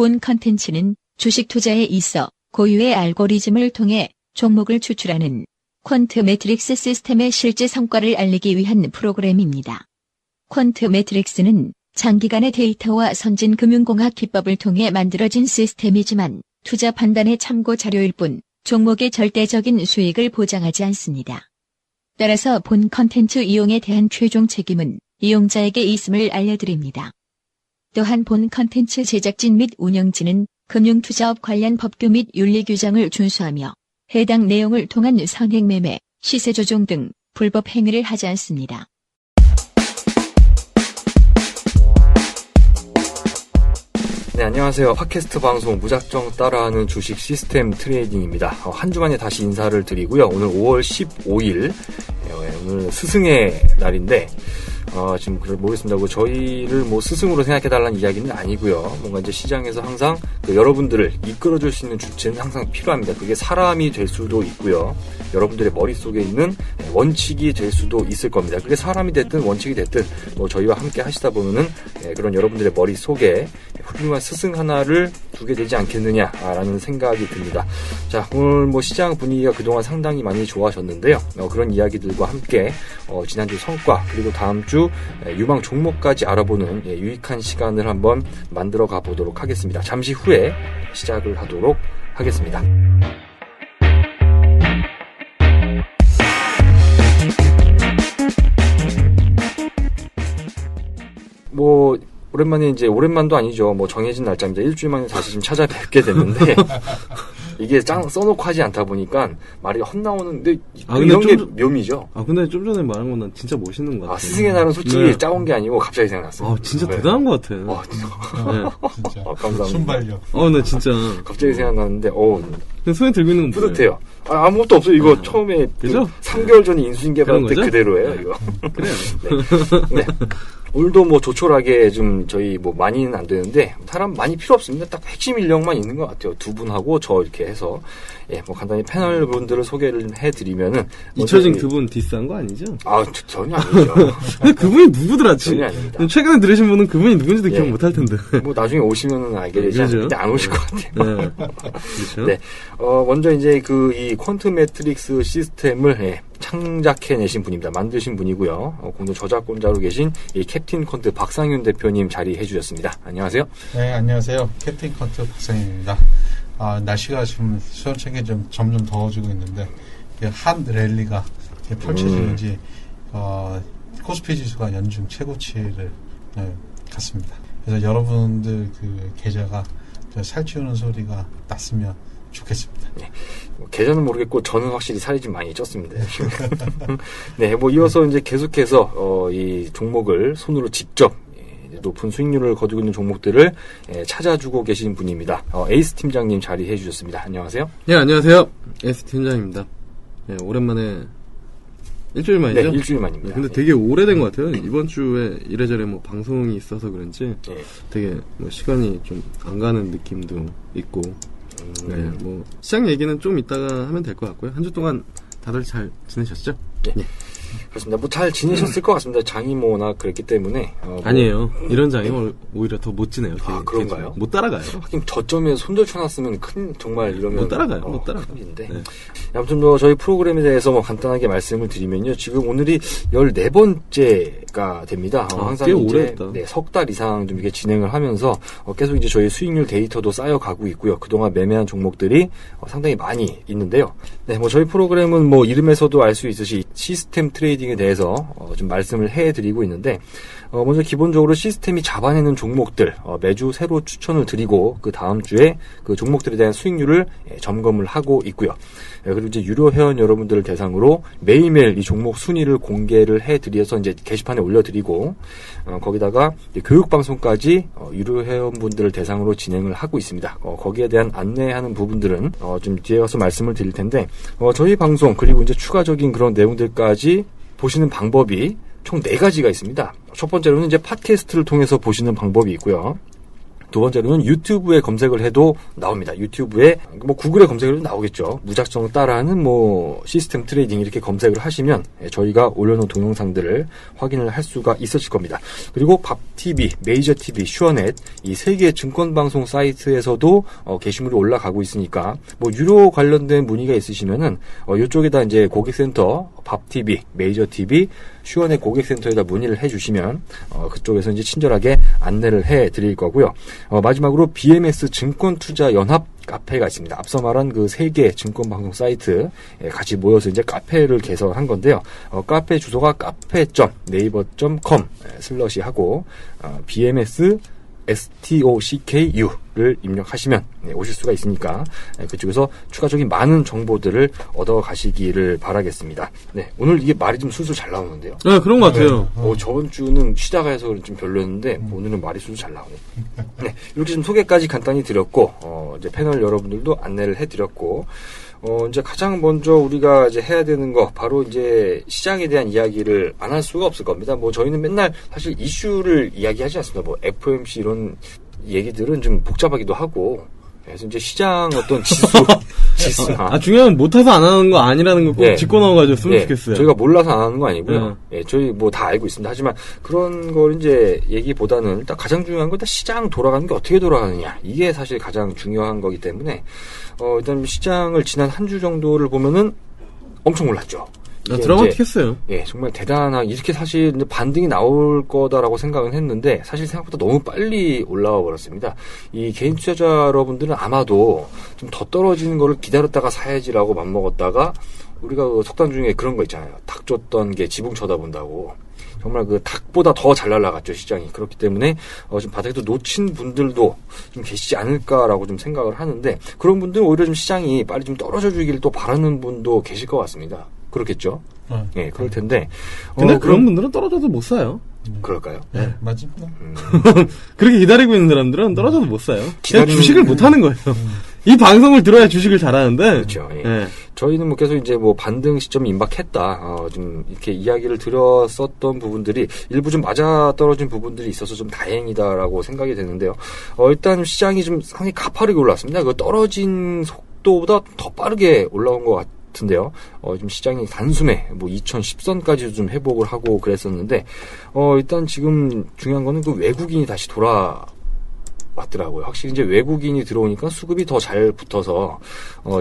본 컨텐츠는 주식 투자에 있어 고유의 알고리즘을 통해 종목을 추출하는 퀀트 매트릭스 시스템의 실제 성과를 알리기 위한 프로그램입니다. 퀀트 매트릭스는 장기간의 데이터와 선진 금융공학 기법을 통해 만들어진 시스템이지만 투자 판단의 참고 자료일 뿐 종목의 절대적인 수익을 보장하지 않습니다. 따라서 본 컨텐츠 이용에 대한 최종 책임은 이용자에게 있음을 알려드립니다. 또한 본 컨텐츠 제작진 및 운영진은 금융투자업 관련 법규 및 윤리 규정을 준수하며 해당 내용을 통한 선행매매, 시세조종 등 불법 행위를 하지 않습니다. 네, 안녕하세요. 팟캐스트 방송 무작정 따라하는 주식 시스템 트레이딩입니다. 한 주 만에 다시 인사를 드리고요. 오늘 5월 15일, 오늘 스승의 날인데, 지금 모르겠습니다. 저희를 스승으로 생각해달라는 이야기는 아니고요. 뭔가 이제 시장에서 항상 여러분들을 이끌어줄 수 있는 주체는 항상 필요합니다. 그게 사람이 될 수도 있고요. 여러분들의 머릿속에 있는 원칙이 될 수도 있을 겁니다. 그게 사람이 됐든 원칙이 됐든 저희와 함께 하시다 보면은 그런 여러분들의 머릿속에 훌륭한 스승 하나를 두게 되지 않겠느냐라는 생각이 듭니다. 자, 오늘 시장 분위기가 그동안 상당히 많이 좋아졌는데요. 그런 이야기들과 함께 지난주 성과 그리고 다음 주 유망 종목까지 알아보는 유익한 시간을 한번 만들어 가보도록 하겠습니다. 잠시 후에 시작을 하도록 하겠습니다. 오랜만도 아니죠. 정해진 날짜입니다. 일주일 만에 다시 좀 찾아뵙게 됐는데, 이게 써놓고 하지 않다 보니까 말이 헛나오는데, 이런 게 묘미죠. 근데 좀 전에 말한 건 난 진짜 멋있는 것 같아. 스승의 날은 솔직히 짜온 게 아니고 갑자기 생각났어요. 진짜 대단한 것 같아. 진짜. 진짜. 감사합니다. 순발력. 네, 진짜. 갑자기 생각났는데, 손에 들고 있는 건 뿌듯해요. 아무것도 없어요. 이거 처음에, 그죠? 3개월 전에 인수인계할 때 그대로예요, 이거. 그래요. 네. 오늘도 조촐하게 좀 저희 많이는 안 되는데 사람 많이 필요 없습니다. 딱 핵심 인력만 있는 것 같아요. 두 분하고 저 이렇게 해서 간단히 패널 분들을 소개를 해드리면은 잊혀진 그분 디스한 거 아니죠? 전혀 아니죠. 근데 그분이 누구더라? 전혀 아닙니다. 최근에 들으신 분은 그분이 누군지도 기억 못 할 텐데. 나중에 오시면은 알게 되지 않는데 안 오실 것 같아요. 네. 그렇죠. 네. 먼저 이제 이 퀀트 매트릭스 시스템을 창작해내신 분입니다. 만드신 분이고요. 공동 저작권자로 계신 이 캡틴 퀀트 박상윤 대표님 자리해 주셨습니다. 안녕하세요. 네, 안녕하세요. 캡틴 퀀트 박상윤입니다. 날씨가 지금 수원청에 좀 점점 더워지고 있는데 한 랠리가 펼쳐지는지 코스피 지수가 연중 최고치를 갔습니다. 그래서 여러분들 계좌가 살찌우는 소리가 났으면 좋겠습니다. 네. 계좌는 모르겠고 저는 확실히 살이 좀 많이 쪘습니다. 네, 이어서 이제 계속해서 이 종목을 손으로 직접 높은 수익률을 거두고 있는 종목들을 찾아주고 계신 분입니다. 에이스 팀장님 자리해 주셨습니다. 안녕하세요. 네, 안녕하세요. 에이스 팀장입니다. 네, 오랜만에 일주일 만이죠? 네, 일주일 만입니다. 근데 되게 오래된 것 같아요. 이번 주에 이래저래 방송이 있어서 그런지 되게 시간이 좀 안 가는 느낌도 있고. 네, 시장 얘기는 좀 이따가 하면 될 것 같고요. 한 주 동안 다들 잘 지내셨죠? 네. 그렇습니다. 잘 지내셨을 것 같습니다. 장이 워낙 그랬기 때문에. 아니에요. 이런 장이 오히려 더 못 지내요. 그런가요? 못 따라가요. 하긴 저점에 손절 쳐놨으면 정말 이러면. 못 따라가요. 못 따라가요. 큰일인데. 네. 아무튼 저희 프로그램에 대해서 간단하게 말씀을 드리면요. 지금 오늘이 14번째가 됩니다. 항상 꽤 오래됐다. 석 달 이상 좀 이렇게 진행을 하면서 계속 이제 저희 수익률 데이터도 쌓여가고 있고요. 그동안 매매한 종목들이 상당히 많이 있는데요. 네, 저희 프로그램은 이름에서도 알 수 있듯이 시스템 트레이딩에 대해서 좀 말씀을 해드리고 있는데 먼저 기본적으로 시스템이 잡아내는 종목들 매주 새로 추천을 드리고 그 다음 주에 그 종목들에 대한 수익률을 점검을 하고 있고요. 그리고 이제 유료 회원 여러분들을 대상으로 매일매일 이 종목 순위를 공개를 해드려서 이제 게시판에 올려드리고 거기다가 교육 방송까지 유료 회원분들을 대상으로 진행을 하고 있습니다. 거기에 대한 안내하는 부분들은 좀 뒤에 가서 말씀을 드릴 텐데 저희 방송 그리고 이제 추가적인 그런 내용들까지 보시는 방법이 총 4가지가 있습니다. 첫 번째로는 이제 팟캐스트를 통해서 보시는 방법이 있고요. 두 번째로는 유튜브에 검색을 해도 나옵니다. 유튜브에 뭐 구글에 검색을 해도 나오겠죠. 무작정 따라하는 뭐 시스템 트레이딩 이렇게 검색을 하시면 저희가 올려놓은 동영상들을 확인을 할 수가 있으실 겁니다. 그리고 밥TV, 메이저TV, 슈어넷 이 세 개의 증권방송 사이트에서도 게시물이 올라가고 있으니까 뭐 유료 관련된 문의가 있으시면은 이쪽에다 이제 고객센터 밥TV, 메이저TV, 슈어넷 고객센터에다 문의를 해주시면 그쪽에서 이제 친절하게 안내를 해드릴 거고요. 마지막으로 BMS 증권투자연합 카페가 있습니다. 앞서 말한 그 세 개 증권방송 사이트 같이 모여서 이제 카페를 개설한 건데요. 카페 주소가 cafe.naver.com/하고 BMS STOCKU를 입력하시면 오실 수가 있으니까 그쪽에서 추가적인 많은 정보들을 얻어 가시기를 바라겠습니다. 네, 오늘 이게 말이 좀 술술 잘 나오는데요. 네, 그런 것 같아요. 저번 주는 쉬다가 해서 좀 별로였는데 오늘은 말이 술술 잘 나오네요. 네, 이렇게 좀 소개까지 간단히 드렸고 이제 패널 여러분들도 안내를 해드렸고 이제 가장 먼저 우리가 이제 해야 되는 거, 바로 이제 시장에 대한 이야기를 안 할 수가 없을 겁니다. 뭐 저희는 맨날 사실 이슈를 이야기하지 않습니다. 뭐 FOMC 이런 얘기들은 좀 복잡하기도 하고, 그래서 이제 시장 어떤 지수나. 중요한 건 못해서 안 하는 거 아니라는 걸 꼭 짚고 넘어가줬으면 좋겠어요. 저희가 몰라서 안 하는 거 아니고요. 저희 뭐 다 알고 있습니다. 하지만 그런 걸 이제 얘기보다는 일단 가장 중요한 건 일단 시장 돌아가는 게 어떻게 돌아가느냐. 이게 사실 가장 중요한 거기 때문에, 일단 시장을 지난 한 주 정도를 보면은 엄청 올랐죠. 드라마틱했어요. 정말 대단하게 이렇게 사실 이제 반등이 나올 거다라고 생각은 했는데 사실 생각보다 너무 빨리 올라와 버렸습니다. 이 개인 투자자 여러분들은 아마도 좀 더 떨어지는 거를 기다렸다가 사야지라고 맘먹었다가 우리가 그 속담 중에 그런 거 있잖아요. 닭 쫓던 게 지붕 쳐다본다고. 정말 그 닭보다 더 잘 날아갔죠, 시장이. 그렇기 때문에 좀 바닥에도 놓친 분들도 좀 계시지 않을까라고 좀 생각을 하는데, 그런 분들은 오히려 좀 시장이 빨리 좀 떨어져 주기를 또 바라는 분도 계실 것 같습니다. 그렇겠죠? 그럴 텐데. 근데 그런 분들은 떨어져도 못 사요. 그럴까요? 네, 맞습니다. 그렇게 기다리고 있는 사람들은 떨어져도 못 사요. 그냥 주식을 못 하는 거예요. 이 방송을 들어야 주식을 잘하는데. 그렇죠. 저희는 뭐 계속 이제 뭐 반등 시점이 임박했다. 좀 이렇게 이야기를 드렸었던 부분들이 일부 좀 맞아 떨어진 부분들이 있어서 좀 다행이다라고 생각이 되는데요. 일단 시장이 좀 상당히 가파르게 올랐습니다. 그 떨어진 속도보다 더 빠르게 올라온 것 같은데요. 좀 시장이 단숨에 뭐 2010선까지도 좀 회복을 하고 그랬었는데, 일단 지금 중요한 거는 그 외국인이 다시 왔더라고요. 확실히 이제 외국인이 들어오니까 수급이 더 잘 붙어서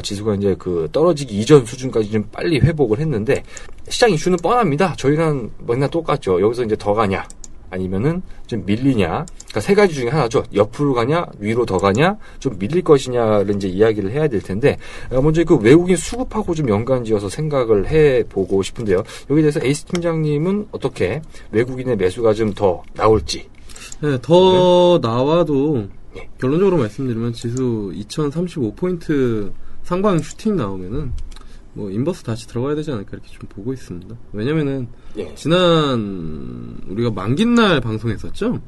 지수가 이제 그 떨어지기 이전 수준까지 좀 빨리 회복을 했는데, 시장 이슈는 뻔합니다. 저희랑 맨날 똑같죠. 여기서 이제 더 가냐 아니면은 좀 밀리냐, 그러니까 세 가지 중에 하나죠. 옆으로 가냐, 위로 더 가냐, 좀 밀릴 것이냐를 이제 이야기를 해야 될 텐데, 먼저 그 외국인 수급하고 좀 연관지어서 생각을 해보고 싶은데요. 여기에 대해서 에이스 팀장님은 어떻게 외국인의 매수가 좀 더 나올지. 더 나와도 결론적으로 말씀드리면 지수 2035포인트 상방 슈팅 나오면은 뭐 인버스 다시 들어가야 되지 않을까 이렇게 좀 보고 있습니다. 왜냐면은 지난 우리가 만기날 방송했었죠?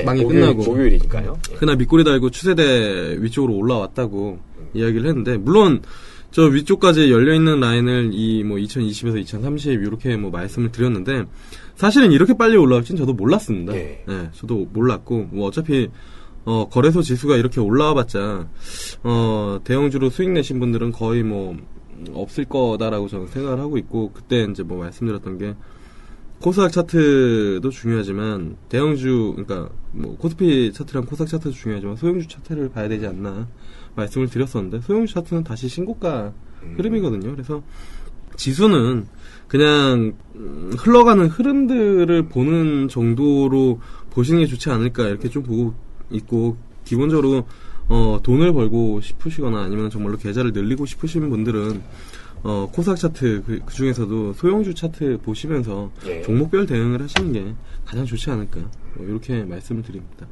만기 끝나고 목요일이니까요. 그날 밑꼬리 달고 추세대 위쪽으로 올라왔다고 이야기를 했는데, 물론 저 위쪽까지 열려있는 라인을 이 뭐 2020에서 2030 이렇게 뭐 말씀을 드렸는데, 사실은 이렇게 빨리 올라올진 저도 몰랐습니다. 저도 몰랐고, 뭐 어차피 거래소 지수가 이렇게 올라와봤자 대형주로 수익 내신 분들은 거의 뭐 없을 거다라고 저는 생각을 하고 있고, 그때 이제 뭐 말씀드렸던 게 코스닥 차트도 중요하지만 대형주, 그러니까 뭐 코스피 차트랑 코스닥 차트도 중요하지만 소형주 차트를 봐야 되지 않나 말씀을 드렸었는데, 소형주 차트는 다시 신고가 흐름이거든요. 그래서 지수는 그냥 흘러가는 흐름들을 보는 정도로 보시는 게 좋지 않을까 이렇게 좀 보고 있고, 기본적으로 돈을 벌고 싶으시거나 아니면 정말로 계좌를 늘리고 싶으신 분들은 코스닥 차트 그 중에서도 소형주 차트 보시면서 종목별 대응을 하시는 게 가장 좋지 않을까, 이렇게 말씀을 드립니다.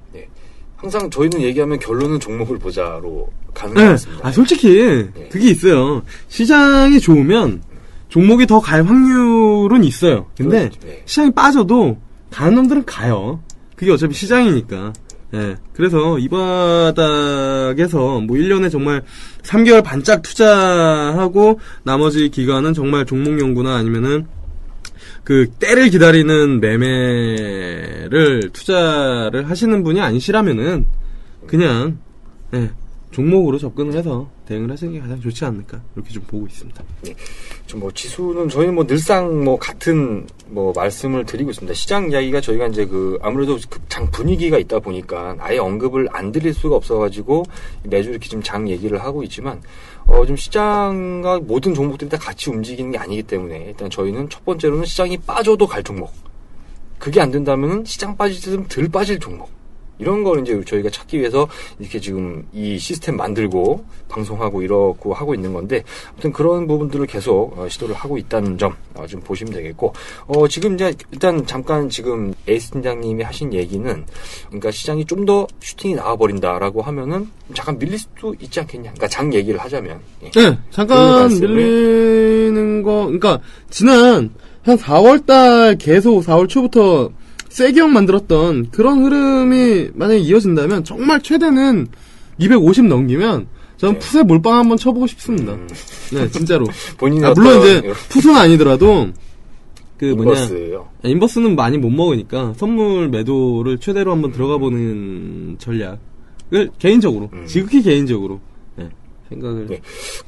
항상 저희는 얘기하면 결론은 종목을 보자로 가는 것 같습니다. 솔직히 그게 있어요. 시장이 좋으면 종목이 더 갈 확률은 있어요. 근데 시장이 빠져도 가는 놈들은 가요. 그게 어차피 시장이니까. 그래서 이 바닥에서 뭐 1년에 정말 3개월 반짝 투자하고 나머지 기간은 정말 종목 연구나 아니면은 그 때를 기다리는 매매를 투자를 하시는 분이 아니시라면은 그냥 종목으로 접근을 해서 대응을 하시는 게 가장 좋지 않을까 이렇게 좀 보고 있습니다. 네. 좀 지수는 저희는 늘상 같은 말씀을 드리고 있습니다. 시장 이야기가 저희가 이제 아무래도 장 분위기가 있다 보니까 아예 언급을 안 드릴 수가 없어가지고 매주 이렇게 좀 장 얘기를 하고 있지만 좀 시장과 모든 종목들이 다 같이 움직이는 게 아니기 때문에 일단 저희는 첫 번째로는 시장이 빠져도 갈 종목, 그게 안 된다면은 시장 빠질 때 좀 덜 빠질 종목, 이런 걸 이제 저희가 찾기 위해서 이렇게 지금 이 시스템 만들고 방송하고 이러고 하고 있는 건데, 아무튼 그런 부분들을 계속 시도를 하고 있다는 점 좀 보시면 되겠고, 지금 이제 일단 잠깐 지금 에이스 팀장님이 하신 얘기는, 그러니까 시장이 좀 더 슈팅이 나와버린다라고 하면은 잠깐 밀릴 수도 있지 않겠냐. 그러니까 장 얘기를 하자면. 네, 잠깐 밀리는 거, 그러니까 지난 한 4월달 계속 4월 초부터 세기형 만들었던 그런 흐름이 만약에 이어진다면 정말 최대는 250 넘기면 저는 풋에 몰빵 한번 쳐보고 싶습니다. 네, 진짜로. 본인의 물론 이제 풋은 아니더라도 인버스요. 인버스는 많이 못 먹으니까 선물 매도를 최대로 한번 들어가 보는 전략을 개인적으로 지극히 개인적으로 생각을. 네.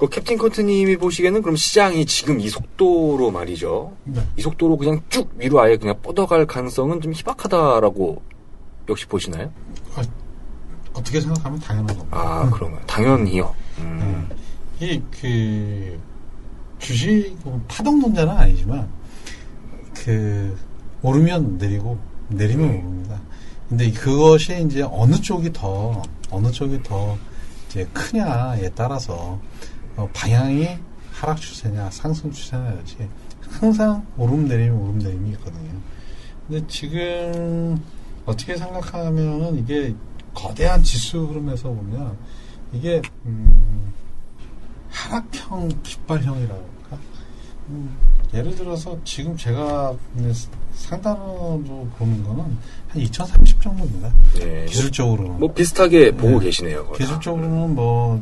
캡틴 커트님이 보시기에는 그럼 시장이 지금 이 속도로 말이죠. 네. 이 속도로 그냥 쭉 위로 아예 그냥 뻗어갈 가능성은 좀 희박하다라고 역시 보시나요? 어떻게 생각하면 당연한 겁니다. 그런가요? 당연히요. 이 주식 파동론자는 아니지만 오르면 내리고 내리면 오릅니다. 근데 그것이 이제 어느 쪽이 더 이제 크냐에 따라서 방향이 하락 추세냐 상승 추세냐지 항상 오름 내림이 있거든요. 근데 지금 어떻게 생각하면은 이게 거대한 지수 흐름에서 보면 이게 하락형 깃발형이라고 할까? 예를 들어서 지금 제가 상단으로 보는 거는 한 2030 정도입니다. 네, 기술적으로는. 비슷하게 보고 계시네요. 기술적으로는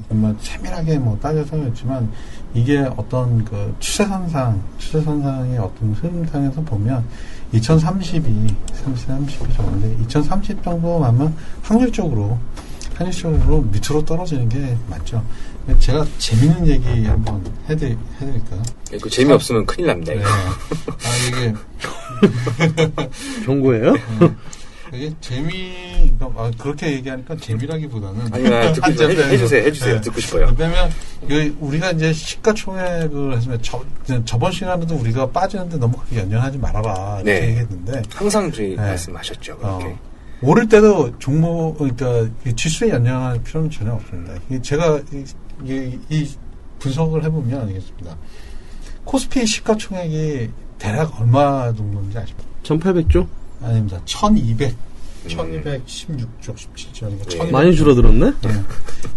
정말 세밀하게 따져서 했지만, 이게 어떤 추세선상의 어떤 흐름상에서 보면, 2030이 정도인데, 2030 정도 하면 확률적으로 밑으로 떨어지는 게 맞죠. 제가 재밌는 얘기 한번 해드릴까요? 재미없으면 큰일 납니다. 네. 이게. 경고예요? 이게 그렇게 얘기하니까 재미라기보다는. 해주세요. 네. 듣고 싶어요. 왜냐면, 우리가 이제 시가총액을 했으면, 저번 시간에도 우리가 빠지는데 너무 그렇게 연연하지 말아라. 이렇게 얘기했는데. 항상 말씀하셨죠. 그렇게. 오를 때도 그러니까 지수에 연연할 필요는 전혀 없습니다. 제가 이 분석을 해보면 알겠습니다. 코스피 시가총액이 대략 얼마 정도인지 아십니까? 1800조? 아닙니다. 1216조 17조. 많이 줄어들었네? 네.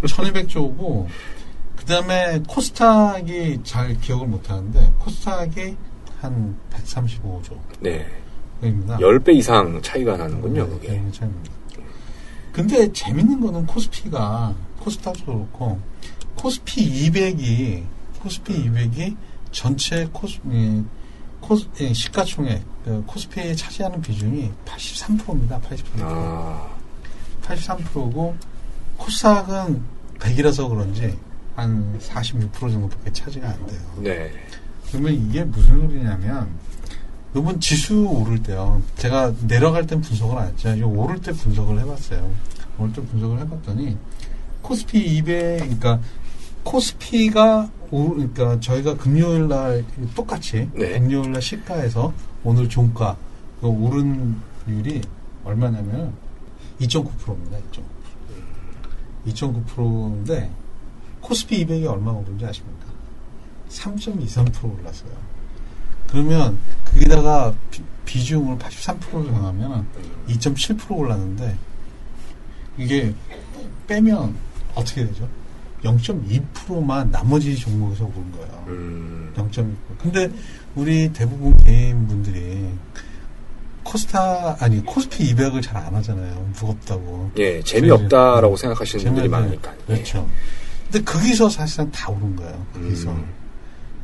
1200조고, 그 다음에 코스닥이 잘 기억을 못하는데, 코스닥이 한 135조. 네. 입니다. 10배 이상 차이가 나는군요, 그게. 네, 차이입니다. 근데 재밌는 거는 코스닥도 그렇고, 코스피 200이 전체 시가총액, 코스피에 차지하는 비중이 83%입니다. 83%고, 코스닥은 100이라서 그런지 한 46% 정도밖에 차지가 안 돼요. 네. 그러면 이게 무슨 소리냐면, 이번 지수 오를 때요. 제가 내려갈 땐 분석을 안 했죠. 오를 때 분석을 해봤어요. 오를 때 분석을 해봤더니, 코스피 200, 그러니까, 코스피가 그러니까 저희가 금요일 날 똑같이, 금요일 날 시가에서 오늘 종가, 오른 율이 얼마냐면, 2.9%입니다. 2.9%인데, 코스피 200이 얼마 오른지 아십니까? 3.23% 올랐어요. 그러면 거기다가 비중을 83%로 정하면 2.7% 올랐는데, 이게 빼면 어떻게 되죠? 0.2%만 나머지 종목에서 오른 거예요. 0.2%. 근데 우리 대부분 개인분들이 코스피 200을 잘 안 하잖아요. 무겁다고. 예, 재미없다라고 생각하시는 분들이 많으니까. 그렇죠. 근데 거기서 사실상 다 오른 거예요. 거기서.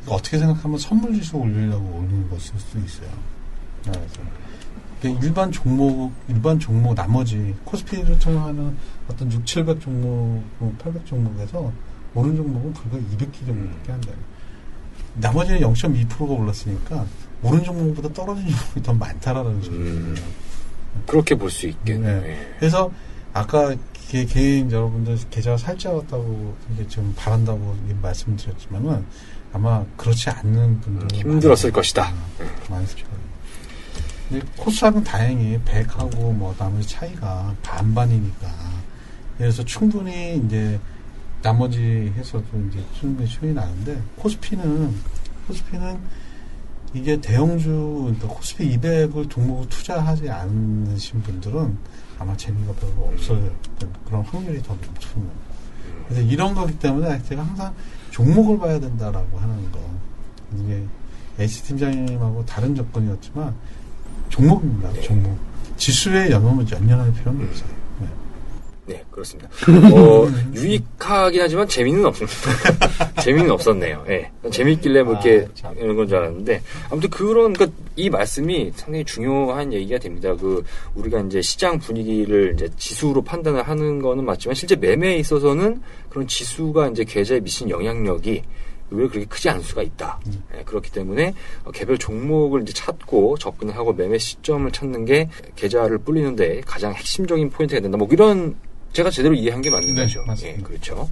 어떻게 생각하면 선물지수 올리려고 올리는 것일 수도 있어요. 그래서 일반 종목 나머지 코스피를 통하는 어떤 6, 700 종목, 800 종목에서 오른 종목은 불과 200개 정도밖에 안 돼요. 나머지는 0.2%가 올랐으니까 오른 종목보다 떨어진 종목이 더 많다라는 소리예요. 그렇게 볼 수 있겠네요. 네. 그래서 아까 개인 여러분들 계좌가 살찌웠다고 이게 좀 바란다고 말씀드렸지만은 아마 그렇지 않는 분들은 힘들었을 것이다. 많으실 거예요. 근데 코스닥은 다행히 100하고 뭐 나머지 차이가 반반이니까 그래서 충분히 이제 나머지 해서도 이제 충분히 수익이 나는데 코스피는 이게 대형주 그러니까 코스피 200을 종목을 투자하지 않으신 분들은 아마 재미가 별로 없어요. 그런 확률이 더 높습니다. 그래서 이런 거기 때문에 제가 항상 종목을 봐야 된다라고 하는 거. 이게 H 팀장님하고 다른 조건이었지만 종목입니다. 종목. 지수에 연연할 필요는 없어요. 네, 그렇습니다. 유익하긴 하지만 재미는 없습니다. 재미는 없었네요. 예. 재미있길래 뭐 이렇게 이런 건 줄 알았는데 아무튼 그러니까 이 말씀이 상당히 중요한 얘기가 됩니다. 우리가 이제 시장 분위기를 이제 지수로 판단을 하는 거는 맞지만 실제 매매에 있어서는 그런 지수가 이제 계좌에 미친 영향력이 왜 그렇게 크지 않을 수가 있다. 예, 그렇기 때문에 개별 종목을 이제 찾고 접근을 하고 매매 시점을 찾는 게 계좌를 불리는데 가장 핵심적인 포인트가 된다. 뭐 이런 제가 제대로 이해한 게 맞는 거죠. 맞습니다. 예, 그렇죠.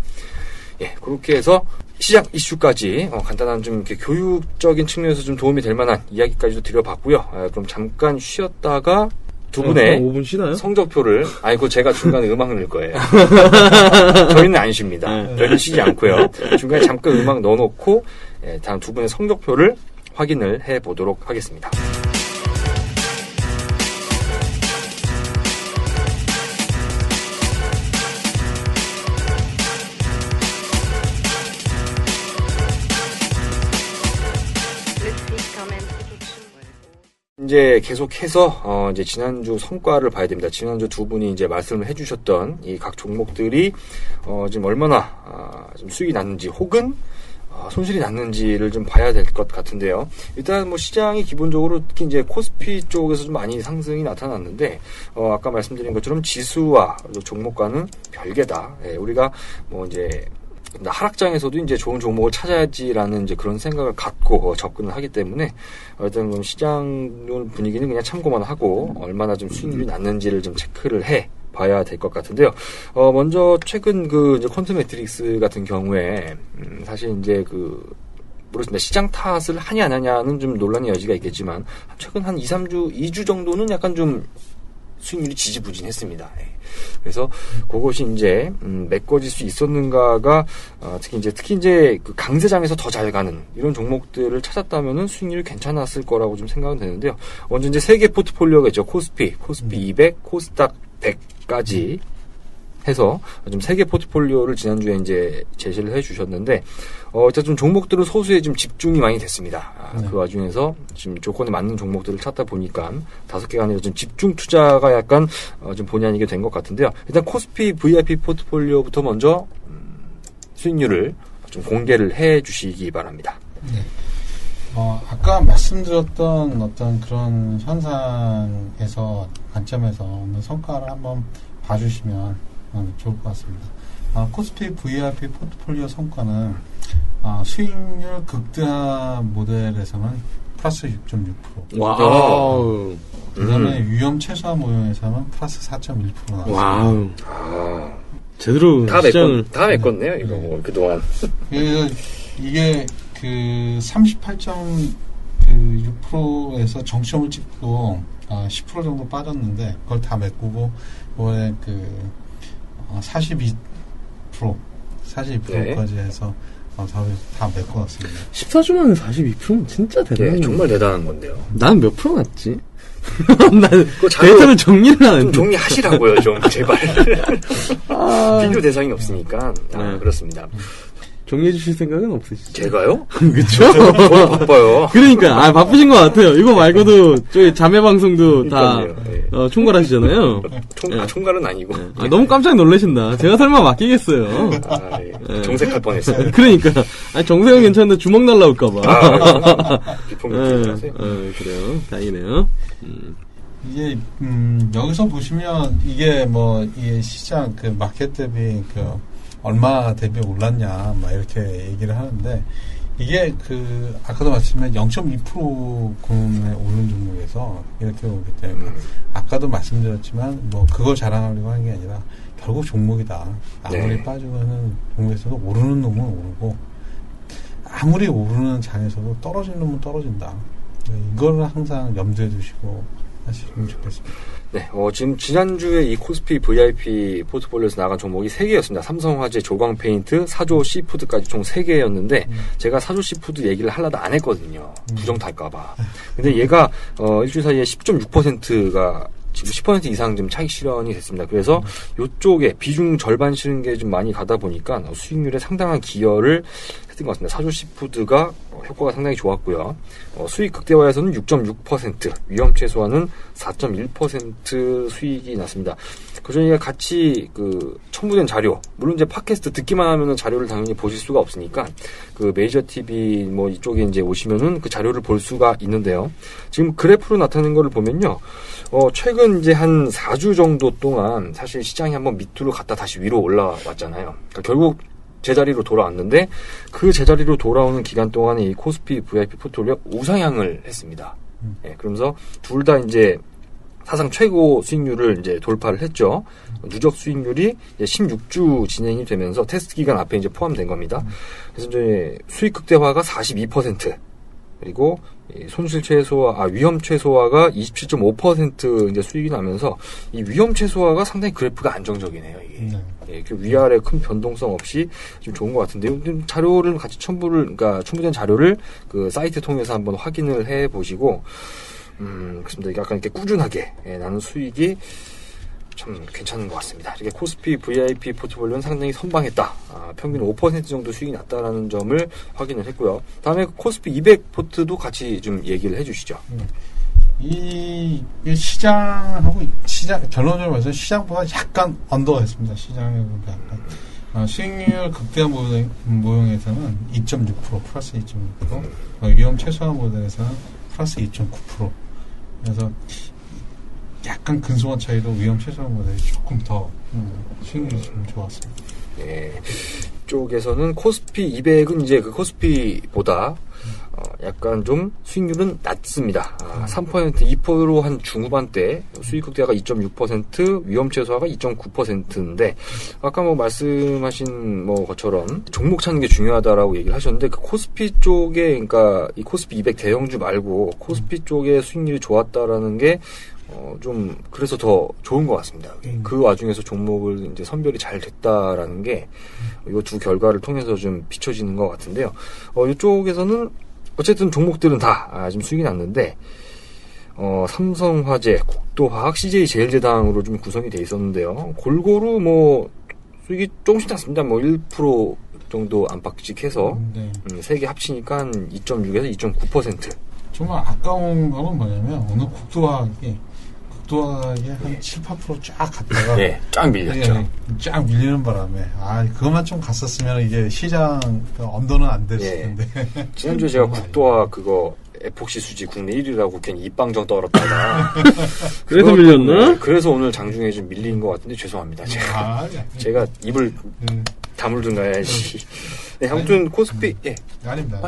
예, 그렇게 해서 시장 이슈까지 간단한 좀 이렇게 교육적인 측면에서 좀 도움이 될 만한 이야기까지도 드려봤고요. 그럼 잠깐 쉬었다가 두 분의 5분 쉬나요? 성적표를 그거 제가 중간에 음악 넣을 거예요. 저희는 안 쉽니다. 저희는 쉬지 않고요. 중간에 잠깐 음악 넣어놓고 다음 두 분의 성적표를 확인을 해보도록 하겠습니다. 이제 계속해서 이제 지난주 성과를 봐야 됩니다. 지난주 두 분이 이제 말씀을 해주셨던 이 각 종목들이 지금 얼마나 좀 수익이 났는지 혹은 손실이 났는지를 좀 봐야 될 것 같은데요. 일단 뭐 시장이 기본적으로 특히 이제 코스피 쪽에서 좀 많이 상승이 나타났는데 아까 말씀드린 것처럼 지수와 종목과는 별개다. 예, 우리가 뭐 이제 하락장에서도 이제 좋은 종목을 찾아야지라는 이제 그런 생각을 갖고 접근을 하기 때문에 일단 시장 분위기는 그냥 참고만 하고 얼마나 좀 수익률이 났는지를 좀 체크를 해 봐야 될 것 같은데요. 먼저 최근 이제 퀀트 매트릭스 같은 경우에 사실 이제 모르겠습니다. 시장 탓을 하냐 안 하냐는 좀 논란의 여지가 있겠지만 최근 한 2주 정도는 약간 좀 수익률이 지지부진했습니다. 그래서 그것이 이제 메꿔질 수 있었는가가 특히 이제 강세장에서 더 잘 가는 이런 종목들을 찾았다면은 수익률이 괜찮았을 거라고 좀 생각은 되는데요. 먼저 이제 세 개 포트폴리오가 있죠. 코스피 200, 코스닥 100까지 해서 좀 세 개 포트폴리오를 지난주에 이제 제시를 해주셨는데, 일단 좀 종목들은 소수에 좀 집중이 많이 됐습니다. 그 와중에서 지금 조건에 맞는 종목들을 찾다 보니까 5개가 아니라 좀 집중 투자가 약간 좀 본의 아니게 된 것 같은데요. 일단 코스피 VIP 포트폴리오부터 먼저 수익률을 좀 공개를 해 주시기 바랍니다. 네. 아까 말씀드렸던 어떤 그런 현상에서 관점에서 오늘 성과를 한번 봐주시면 좋을 것 같습니다. 코스피 VIP 포트폴리오 성과는 수익률 극대화 모델에서는 플러스 6.6%. 와우. 그 다음에 위험 최소화 모형에서는 플러스 4.1% 나왔습니다. 와우. 제대로 다 메꿨네요, 이거 뭐, 그동안. 이게 38.6%에서 정점을 찍고 10% 정도 빠졌는데 그걸 다 메꾸고 올해 42%까지 해서 다 메꿔놨습니다. 14주 만에 42%는 진짜 대단해요. 네, 정말 대단한 건데요. 난 몇 프로 났지? 난 데이터를 정리를 안 했는데. 좀 정리하시라고요, 좀 제발. 비교 대상이 없으니까. 그렇습니다. 정리해 주실 생각은 없으시죠? 제가요? 그쵸? 저는 바빠요. 그러니까 바쁘신 것 같아요. 이거 말고도 저희 자매 방송도 다 네. 총괄하시잖아요. 총괄은 아니고. 너무 깜짝 놀라신다. 제가 설마 맡기겠어요. 정색할 뻔했어요. 그러니까 정색은 괜찮은데 주먹 날라올까봐. 비평 하세요. 그래요. 다행이네요. 이게 여기서 보시면 이게 뭐 이 시장 그 마켓 대비 그 얼마 대비 올랐냐 막 이렇게 얘기를 하는데 이게 그 아까도 말씀드린 0.2% 금에 오른 종목에서 이렇게 오기 때문에 아까도 말씀드렸지만 뭐 그걸 자랑하려고 하는 게 아니라 결국 종목이다. 아무리 네. 빠지고 하는 종목에서도 오르는 놈은 오르고 아무리 오르는 장에서도 떨어지는 놈은 떨어진다. 이걸 항상 염두에 두시고 하시면 좋겠습니다. 네, 지금 지난주에 이 코스피 VIP 포트폴리오에서 나간 종목이 3개였습니다. 삼성화재, 조광페인트, 사조 시푸드까지 총 3개였는데, 제가 사조 시푸드 얘기를 하려다 안 했거든요. 부정탈까봐. 근데 얘가, 일주일 사이에 10.6%가 지금 10% 이상 좀 차익 실현이 됐습니다. 그래서 요쪽에 비중 절반 실은 게 좀 많이 가다 보니까 수익률에 상당한 기여를 했던 것 같습니다. 사조 시푸드가 효과가 상당히 좋았고요. 수익 극대화에서는 6.6%, 위험 최소화는 4.1% 수익이 났습니다. 그중에 같이 첨부된 자료, 물론 이제 팟캐스트 듣기만 하면은 자료를 당연히 보실 수가 없으니까 그 메이저 TV 뭐 이쪽에 이제 오시면은 그 자료를 볼 수가 있는데요. 지금 그래프로 나타낸 거를 보면요. 최근 이제 한 4주 정도 동안 사실 시장이 한번 밑으로 갔다 다시 위로 올라왔잖아요. 그러니까 결국 제자리로 돌아왔는데 그 제자리로 돌아오는 기간 동안에 이 코스피 VIP 포트폴리오 우상향을 했습니다. 그러면서 둘 다 이제 사상 최고 수익률을 이제 돌파를 했죠. 누적 수익률이 이제 16주 진행이 되면서 테스트 기간 앞에 이제 포함된 겁니다. 그래서 이제 수익 극대화가 42%, 그리고 손실 최소화, 위험 최소화가 27.5% 이제 수익이 나면서 이 위험 최소화가 상당히 그래프가 안정적이네요, 이게. 예, 위아래 큰 변동성 없이 좀 좋은 것 같은데요. 자료를 같이 그러니까 첨부된 자료를 그 사이트 통해서 한번 확인을 해 보시고, 그렇습니다. 약간 이렇게 꾸준하게 나는 수익이 참 괜찮은 것 같습니다. 이렇게 코스피 VIP 포트폴리오는 상당히 선방했다. 평균 5% 정도 수익이 났다라는 점을 확인을 했고요. 다음에 코스피 200 포트도 같이 좀 얘기를 해주시죠. 이 시장하고 결론적으로 말해서 시장보다 약간 언더했습니다. 시장보다 약간 수익률 극대화 모형에서는 2.6% 플러스 2.6%, 위험 최소화 모델에서는 플러스 2.9%. 그래서 약간 근소한 차이도 위험 최소화 모델이 조금 더 수익률이 좀 좋았습니다. 네, 쪽에서는 코스피 200은 이제 그 코스피보다 약간 좀 수익률은 낮습니다. 3%, 2% 한 중후반대, 수익 극대화가 2.6%, 위험 최소화가 2.9%인데, 아까 뭐 말씀하신 뭐 것처럼 종목 찾는 게 중요하다라고 얘기를 하셨는데, 그 코스피 쪽에, 그러니까 이 코스피 200 대형주 말고 코스피 쪽에 수익률이 좋았다라는 게 좀 그래서 더 좋은 것 같습니다. 그 와중에서 종목을 이제 선별이 잘 됐다라는 게 이 두 결과를 통해서 좀 비춰지는 것 같은데요. 이쪽에서는 어쨌든 종목들은 다 지금 수익이 났는데 삼성화재, 국도화학, CJ제일제당으로 좀 구성이 돼 있었는데요. 골고루 뭐 수익이 조금씩 났습니다. 뭐 1% 정도 안팎씩해서 세 개 합치니까 한 2.6에서 2.9%. 정말 아까운 거는 뭐냐면 오늘 국도화학이 한 7, 8% 쫙 갔다가 네, 쫙 밀렸죠. 쫙 밀리는 바람에 그것만 좀 갔었으면 이게 시장 언더는 안 됐을 텐데. 지난주에 제가 국도화 그거 에폭시 수지 국내 1위라고 괜히 입방정 떨었다가 그래서 밀렸나? 그래서 오늘 장중에 좀 밀린 것 같은데 죄송합니다. 제가 입을 다물든가 해야지. 네, 아무튼 코스피 아닙니다.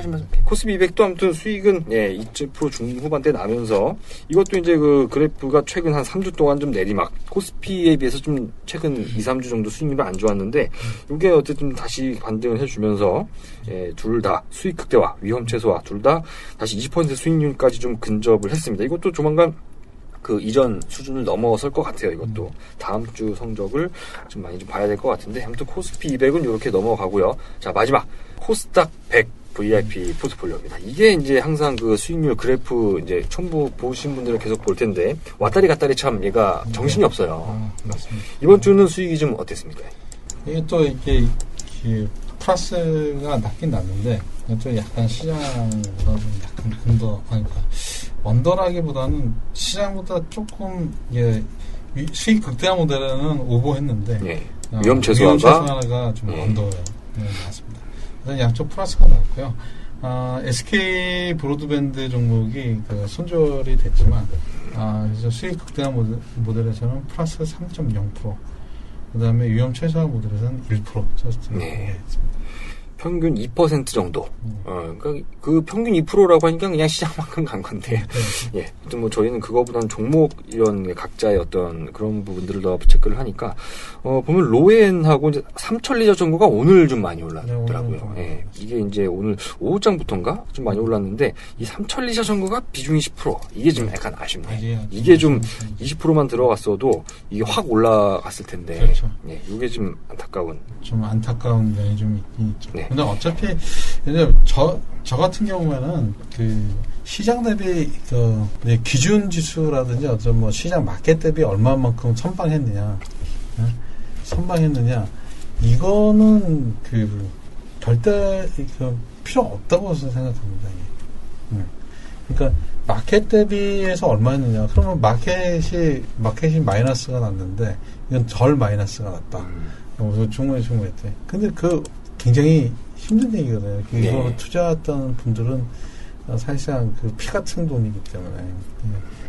코스피 200도 아무튼 수익은 2% 중후반대 나면서 이것도 이제 그 그래프가 최근 한 3주 동안 좀 내리막, 코스피에 비해서 좀 최근 2, 3주 정도 수익률이 안 좋았는데 이게 어쨌든 다시 반등을 해주면서 둘 다 수익 극대화, 위험 최소화 둘 다 다시 20% 수익률까지 좀 근접을 했습니다. 이것도 조만간 그 이전 수준을 넘어설 것 같아요. 이것도 다음 주 성적을 좀 많이 좀 봐야 될 것 같은데 아무튼 코스피 200은 이렇게 넘어가고요. 자, 마지막 코스닥 100 VIP 포트폴리오입니다. 이게 이제 항상 그 수익률 그래프 이제 첨부 보신 분들은 계속 볼 텐데 왔다리 갔다리 참 얘가 정신이 없어요. 맞습니다. 이번 주는 수익이 좀 어땠습니까? 이게 또 이게 플러스가 낮긴 났는데 또 약간 시장보다 좀 약간 근더 그러니까 언더라기보다는 시장보다 조금 수익 극대화 모델은 오버했는데 위험 최소화가 좀 언더예요. 맞습니다. 일단 양쪽 플러스가 나왔고요. SK 브로드밴드 종목이 손절이 됐지만 그래서 수익 극대화 모델에서는 플러스 3.0%, 그 다음에 위험 최소화 모델에서는 1% 썼습니다. 네. 평균 2% 정도. 그러니까 그 평균 2%라고 하니까 그냥 시장만큼 간 건데, 예. 아무튼 뭐 저희는 그거보다는 종목 이런 각자의 어떤 그런 부분들을 더 체크를 하니까, 보면 로엔하고 이제 삼천리자 정도가 오늘 좀 많이 올랐더라고요. 예. 이게 이제 오늘 오후장부터인가 좀 많이 올랐는데, 이 삼천리자 정도가 비중이 10%. 이게 좀 약간 아쉽네. 이게 좀 20%만 들어갔어도 이게 확 올라갔을 텐데, 그렇죠. 예. 이게 좀 안타까운 면이 좀 있긴 있죠. 네. 근데 어차피 저 같은 경우에는 그 시장 대비 기준 지수라든지 어떤 뭐 시장 마켓 대비 얼마만큼 선방했느냐, 이거는 그 절대 필요 없다고 생각합니다. 그러니까 마켓 대비해서 얼마였느냐? 그러면 마켓이 마이너스가 났는데 이건 덜 마이너스가 났다. 중요했대. 근데 굉장히 힘든 얘기거든요. 이거 투자했던 분들은 사실상 피 같은 돈이기 때문에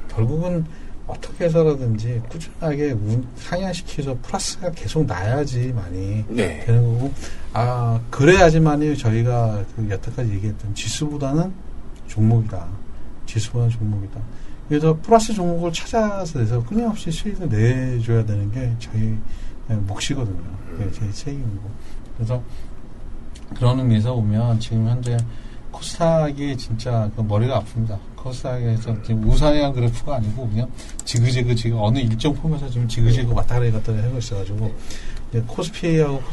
결국은 어떻게 해서라든지 꾸준하게 상향시켜서 플러스가 계속 나야지만이 되는 거고, 그래야지만이 저희가 여태까지 얘기했던 지수보다는 종목이다. 그래서 플러스 종목을 찾아서 내서 끊임없이 수익을 내줘야 되는 게 저희 몫이거든요. 제 책임이고. 그래서 그런 의미에서 보면 지금 현재 코스닥이 진짜 머리가 아픕니다. 코스닥에서 지금 우상향 그래프가 아니고 그냥 지그재그 지금 어느 일정 폼에서 지금 지그재그 왔다 갔다 하고 있어가지고, 코스피하고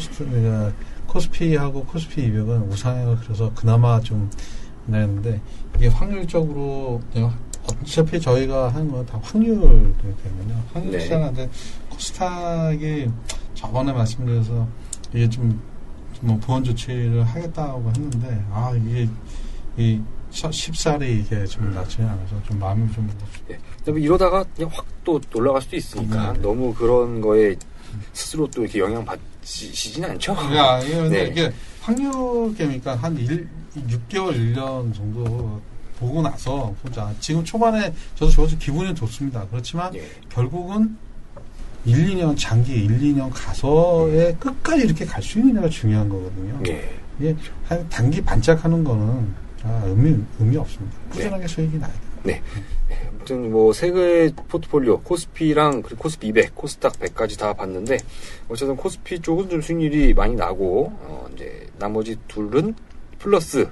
코스피 200은 우상향을 그래서 그나마 좀 내는데, 이게 확률적으로 어차피 저희가 하는 건 다 확률이기 때문에 확률 시장인데, 코스닥이 저번에 말씀드려서 이게 좀 보완 조치를 하겠다고 했는데, 이게 쉽사리 이게 좀 낮지 않아서 좀 마음이 좀. 이러다가 그냥 확 또 올라갈 수도 있으니까 너무 그런 거에 스스로 또 이렇게 영향 받으시진 않죠? 이게 확률 게임이니까 한 6개월, 1년 정도 보고 나서 보자. 지금 초반에 저도 기분이 좋습니다. 그렇지만 결국은 1-2년 2년 가서의 끝까지 이렇게 갈 수 있느냐가 중요한 거거든요. 예, 단기 반짝하는 거는 의미 없습니다. 꾸준하게 수익이 나야 돼요. 아무튼 뭐 세 개의 포트폴리오, 코스피랑 그리고 코스피 200, 코스닥 100까지 다 봤는데, 어쨌든 코스피 쪽은 좀 수익률이 많이 나고, 이제 나머지 둘은 플러스.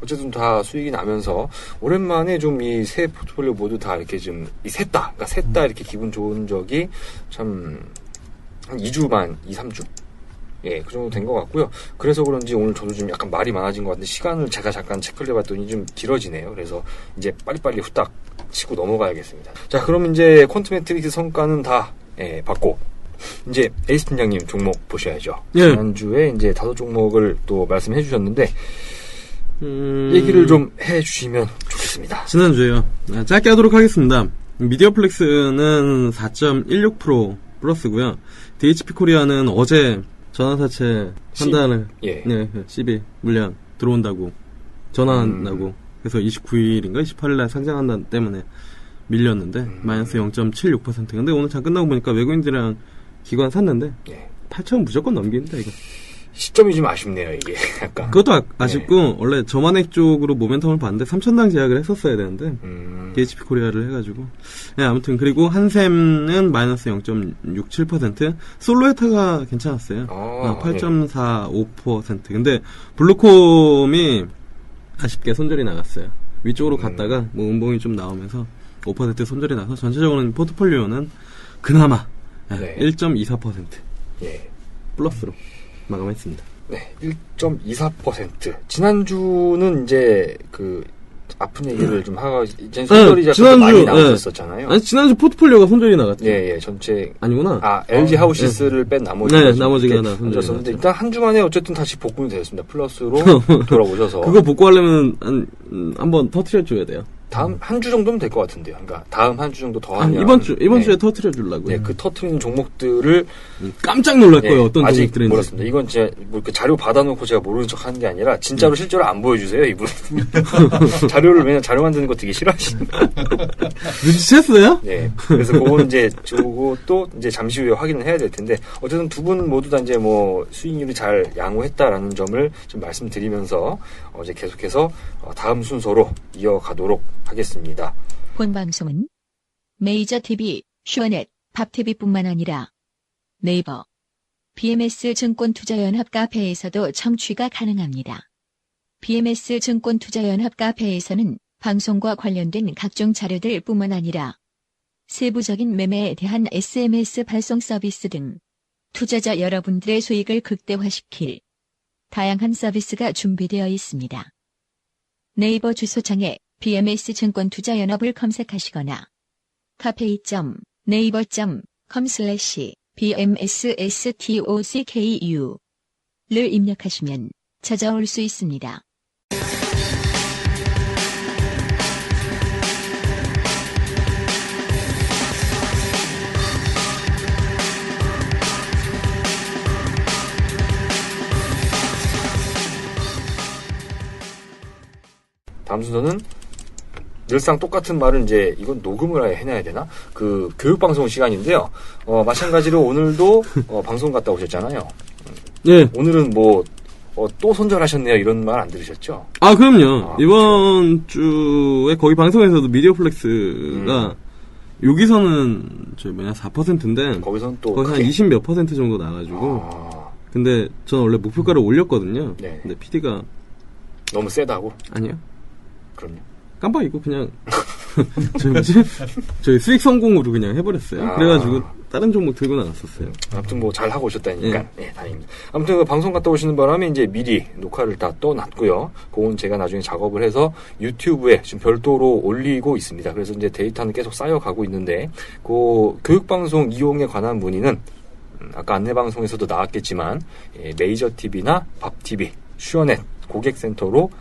어쨌든 다 수익이 나면서 오랜만에 좀 이 세 포트폴리오 모두 다 이렇게 좀 셋 다 이렇게 기분 좋은 적이 참 한 2주 3주? 그 정도 된 것 같고요. 그래서 그런지 오늘 저도 좀 약간 말이 많아진 것 같은데, 시간을 제가 잠깐 체크를 해봤더니 좀 길어지네요. 그래서 이제 빨리빨리 후딱 치고 넘어가야겠습니다. 자, 그럼 이제 퀀트 매트릭스 성과는 다 봤고, 이제 에이스 팀장님 종목 보셔야죠. 지난주에 이제 5종목을 또 말씀해 주셨는데, 얘기를 좀 해주시면 좋겠습니다. 지난주에요. 짧게 하도록 하겠습니다. 미디어플렉스는 4.16% 플러스고요. DHP 코리아는 어제 전환사채 한 달에 12 물량 들어온다고 전환하고 그래서 29일인가 28일날 상장한다는 때문에 밀렸는데 마이너스 0.76%. 근데 오늘 장 끝나고 보니까 외국인들이랑 기관 샀는데 8,000원 무조건 넘깁니다. 이거 시점이 좀 아쉽네요, 이게. 약간. 그것도 아쉽고, 원래 저만액 쪽으로 모멘텀을 봤는데, 3,000당 제약을 했었어야 되는데, DHP 코리아를 해가지고. 아무튼, 그리고 한샘은 마이너스 0.67%, 솔로에타가 괜찮았어요. 8.45%. 근데, 블루콤이 아쉽게 손절이 나갔어요. 위쪽으로 갔다가, 음봉이 좀 나오면서, 5% 손절이 나서, 전체적으로는 포트폴리오는 그나마, 1.24%. 플러스로. 마감했습니다. 1.24%. 지난주는 이제 아픈 얘기를 좀 하고 이제 손절이 자꾸 많이 나오셨었잖아요. 아니 지난주 포트폴리오가 손절이 나갔죠. 전체 아니구나. LG 하우시스를 뺀 나머지가 하나 손절이 나왔는데 일단 한 주만에 어쨌든 다시 복구는 되었습니다. 플러스로 돌아오셔서 그거 복구하려면 한번 터트려 줘야 돼요. 다음 한 주 정도면 될 것 같은데요. 그러니까 다음 한 주 정도 더 하면 이번 주에 터트려 주려고요. 네, 그 터트리는 종목들을 깜짝 놀랄 거예요. 어떤 아직 종목들인지. 몰랐습니다. 이건 제가 뭐 그 자료 받아놓고 제가 모르는 척하는 게 아니라 진짜로 실제로 안 보여주세요, 이분. 자료를 왜냐 자료 만드는 거 되게 싫어하시는. 눈치챘어요? 네, 그래서 그거는 이제 또 이제 잠시 후에 확인을 해야 될 텐데 어쨌든 두 분 모두 다 이제 뭐 수익률이 잘 양호했다라는 점을 좀 말씀드리면서 이제 계속해서 다음 순서로 이어가도록 하겠습니다. 본 방송은 메이저 TV, 슈어넷, 밥TV뿐만 아니라 네이버, BMS 증권투자연합 카페에서도 청취가 가능합니다. BMS 증권투자연합 카페에서는 방송과 관련된 각종 자료들 뿐만 아니라 세부적인 매매에 대한 SMS 발송 서비스 등 투자자 여러분들의 수익을 극대화시킬 다양한 서비스가 준비되어 있습니다. 네이버 주소창에 BMS 증권투자연합을 검색하시거나 cafe.naver.com/bmsstocku를 입력하시면 찾아올 수 있습니다. 다음 순서는 늘상 똑같은 말은 이제 이건 녹음을 해놔야 되나? 그 교육방송 시간인데요. 마찬가지로 오늘도 방송 갔다 오셨잖아요. 네. 오늘은 뭐 또 손절하셨네요. 이런 말 안 들으셨죠? 아, 그럼요. 이번 주에 거기 방송에서도 미디어 플렉스가 여기서는 4%인데 거기서는 또 거기서 한 20 몇 % 정도 나가지고 근데 저는 원래 목표가를 올렸거든요. 네. 근데 PD가 너무 세다고? 아니요. 그럼요. 깜빡이고 그냥 저희 수익 성공으로 그냥 해버렸어요. 그래가지고 다른 종목 들고 나갔었어요. 아무튼 뭐 잘 하고 오셨다니까 네, 다행입니다. 아무튼 그 방송 갔다 오시는 바람에 이제 미리 녹화를 다 떠놨고요. 그건 제가 나중에 작업을 해서 유튜브에 지금 별도로 올리고 있습니다. 그래서 이제 데이터는 계속 쌓여가고 있는데 그 교육방송 이용에 관한 문의는 아까 안내방송에서도 나왔겠지만 메이저 TV나 밥 TV, 슈어넷 고객센터로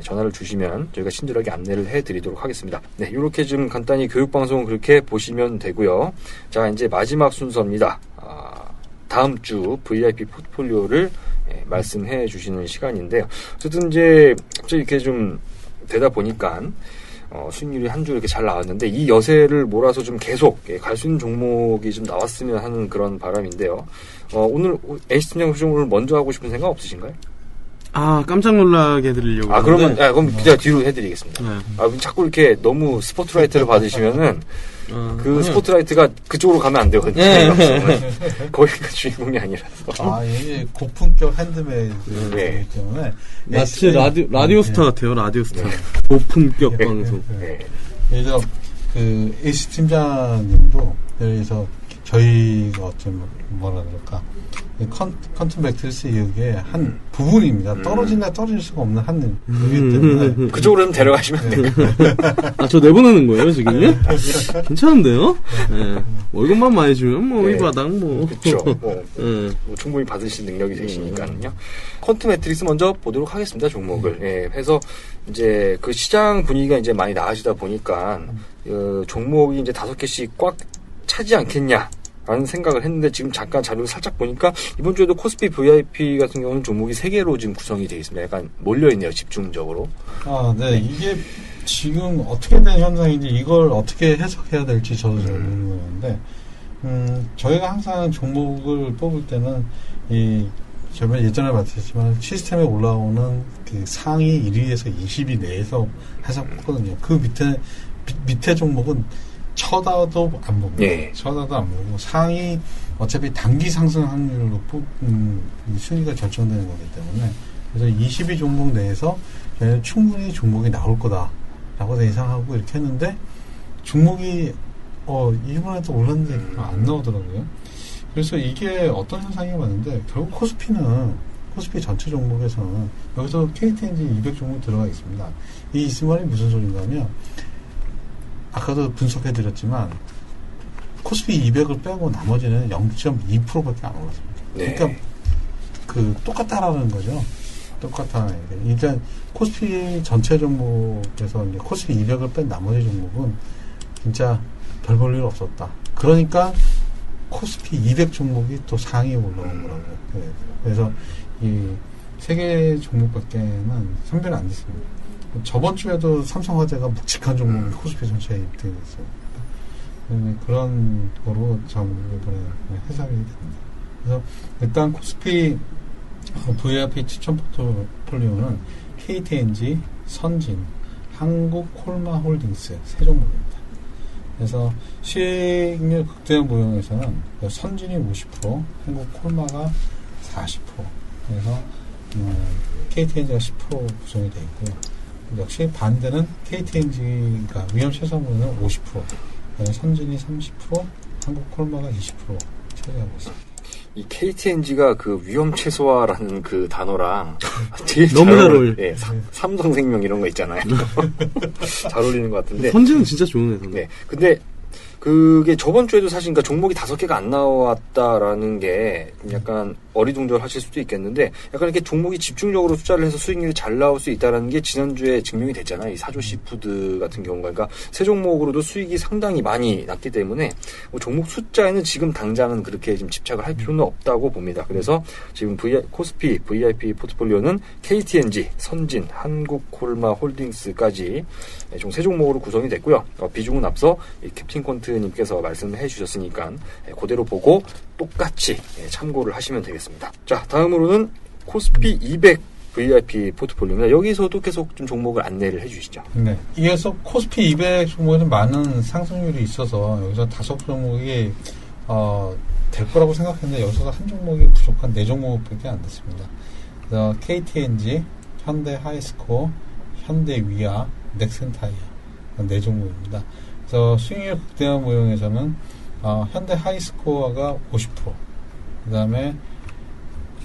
전화를 주시면 저희가 친절하게 안내를 해드리도록 하겠습니다. 네, 이렇게 좀 간단히 교육방송 그렇게 보시면 되고요. 자, 이제 마지막 순서입니다. 다음 주 VIP 포트폴리오를 말씀해 주시는 시간인데요. 어쨌든 이제 갑자기 이렇게 좀 되다 보니까 수익률이 한 주 이렇게 잘 나왔는데 이 여세를 몰아서 좀 계속 갈 수 있는 종목이 좀 나왔으면 하는 그런 바람인데요. 오늘 NC 팀장 혹시 오늘 먼저 하고 싶은 생각 없으신가요? 깜짝 놀라게 해드리려고. 그럼 제가 뒤로 해드리겠습니다. 네. 자꾸 이렇게 너무 스포트라이트를 받으시면은, 스포트라이트가 그쪽으로 가면 안 되거든요. 거기가 주인공이 아니라서. 이게 고품격 핸드메이드이기 때문에. 마치 라디오 스타 같아요, 라디오 스타. 고품격 방송. 그래서, AC 팀장님도, 그래서 저희가 어쩌면 뭐라 그럴까. 컨트 매트리스 이게 한 부분입니다. 떨어진다 떨어질 수가 없는 한 부분이기 때문에 그쪽으로 좀 데려가시면 돼요. 저 내보내는 거예요 지금요? 괜찮은데요? 네. 월급만 많이 주면 이 바닥 그렇죠. 뭐 충분히 받으실 능력이 되시니까요. 컨트 매트리스 먼저 보도록 하겠습니다. 종목을. 해서 이제 그 시장 분위기가 이제 많이 나아지다 보니까 종목이 이제 5개씩 꽉 차지 않겠냐. 라는 생각을 했는데 지금 잠깐 자료를 살짝 보니까 이번 주에도 코스피 VIP 같은 경우는 종목이 3개로 지금 구성이 되어 있습니다. 약간 몰려있네요. 집중적으로. 네. 이게 지금 어떻게 된 현상인지 이걸 어떻게 해석해야 될지 저도 잘 모르겠는데 저희가 항상 종목을 뽑을 때는 저희가 예전에 말했지만 시스템에 올라오는 그 상위 1위에서 20위 내에서 해서 뽑거든요. 그 밑에 종목은 쳐다도 안 보고, 쳐다도 안 보고, 상위, 어차피 단기 상승 확률로 순위가 결정되는 거기 때문에, 그래서 22 종목 내에서 저희는 충분히 종목이 나올 거다라고 예상하고 이렇게 했는데, 종목이, 이번에 또 올랐는데 안 나오더라고요. 그래서 이게 어떤 현상이 왔는데, 결국 코스피 전체 종목에서는, 여기서 KTNG 200 종목 들어가 있습니다. 이 말이 무슨 소린가 하면, 아까도 분석해드렸지만 코스피 200을 빼고 나머지는 0.2%밖에 안 올랐습니다. 네. 그러니까 똑같다라는 거죠. 똑같아. 일단 코스피 전체 종목에서 이제 코스피 200을 뺀 나머지 종목은 진짜 별 볼 일 없었다. 그러니까 코스피 200 종목이 또 상위에 올라온 거라고. 네. 그래서 이 세 개 종목밖에는 선별이 안 됐습니다. 저번 주에도 삼성화재가 묵직한 종목이 코스피 전체에 입증이 됐어요. 그런 거로 좀 이번에 해석이 됩니다. 그래서 일단 코스피 VIP 추천 포트폴리오는 KTNG, 선진, 한국콜마홀딩스 세 종목입니다. 그래서 수익률 극대화 모형에서는 선진이 50%, 한국콜마가 40%, 그래서 KTNG가 10% 구성이 되어 있고요. 역시 반대는 KTNG가 위험 최소한은 50%, 선진이 30%, 한국콜마가 20% 차지하고 있습니다. 이 KTNG가 그 위험 최소화라는 그 단어랑 되게 너무 잘 어울려. 네, 삼성생명 이런 거 있잖아요. 잘 어울리는 것 같은데. 선진은 진짜 좋은 회사네. 네. 근데 그게 저번 주에도 사실 그러니까 종목이 5개가 안 나왔다라는 게 약간 어리둥절하실 수도 있겠는데 약간 이렇게 종목이 집중적으로 투자를 해서 수익률이 잘 나올 수 있다라는 게 지난주에 증명이 됐잖아요. 이 사조 시푸드 같은 경우가. 그러니까 새 종목으로도 수익이 상당히 많이 났기 때문에 뭐 종목 숫자에는 지금 당장은 그렇게 지금 집착을 할 필요는 없다고 봅니다. 그래서 지금 코스피 VIP 포트폴리오는 KTNG, 선진, 한국콜마홀딩스까지 총 3종목으로 구성이 됐고요. 비중은 앞서 캡틴 콘트님께서 말씀해 주셨으니까 그대로 보고 똑같이 참고를 하시면 되겠습니다. 자, 다음으로는 코스피 200 VIP 포트폴리오입니다. 여기서도 계속 좀 종목을 안내를 해주시죠. 네. 이어서 코스피 200 종목에는 많은 상승률이 있어서 여기서 5종목이 될 거라고 생각했는데 여기서도 한 종목이 부족한 4종목밖에 안 됐습니다. 그래서 KTNG, 현대하이스코어, 현대위아, 넥센타이어 4종목입니다. 그래서 수익률 극대화 모형에서는 현대하이스코어가 50%, 그 다음에